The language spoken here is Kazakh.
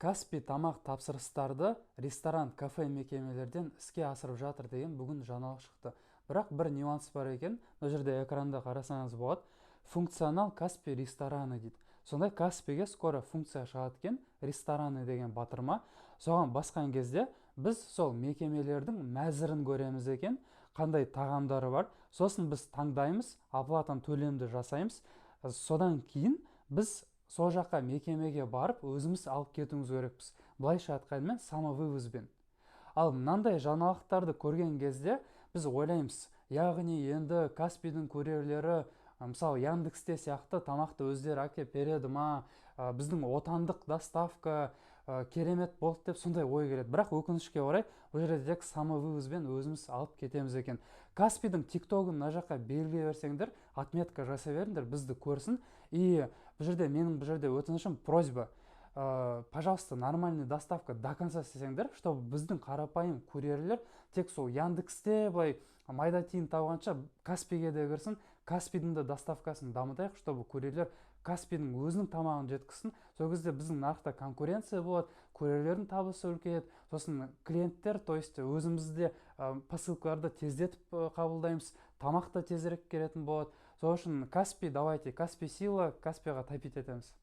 Каспий тамақ тапсырыстарды ресторан, кафе мекемелерден іске асырып жатыр деген бүгін жаңалық шықты. Бірақ бір нюанс бар екен, мына жерде экранда қарасаңыз болады. Функционал Каспий рестораны дейді. Сондай Каспийге скоро функция шығады екен, рестораны деген батырма. Соған басқан кезде біз сол мекемелердің мәзірін көреміз екен, қандай тағамдары бар. Сосын біз таңдаймыз, оплатаны төлемді жасаймыз. Содан кейін біз сол жаққа мекемеге барып өзіміз алып кетуіміз керекпіз. Былайша айтқанмен самовывозбен. Ал мынандай жаңалықтарды көрген кезде біз ойлаймыз, яғни енді Каспийдің курьерлері мысалы Яндексте сияқты тамақты өздері әкеп береді ма, біздің отандық доставка керемет болды деп сондай ой келеді. Бірақ өкінішке орай бұл жерде тек самовывозбен өзіміз алып кетеміз екен. Каспийдің тиктогын мына жаққа белгілей берсеңдер, отметка жасай беріңдер, бізді көрсін. И менің бұл жерде өтінішім, просьба, пожалуйста, нормальный доставка до конца істесеңдер, чтобы біздің қарапайым курьерлер тек сол Яндексте былай майда тиын тауғанша Каспийге де кірсін, Каспийдің де доставкасын дамытайық, чтобы курьерлер Каспийдің өзінің тамағын жеткізсін. Сол кезде біздің нарықта конкуренция болады, курьерлердің табысы үлкейеді, сосын клиенттер, то есть өзімізде посылкаларды тездетіп қабылдаймыз, тамақ та тезірек келетін болады. Сол үшін Каспий, давайте, Каспий сила, Каспийға тапить етеміз.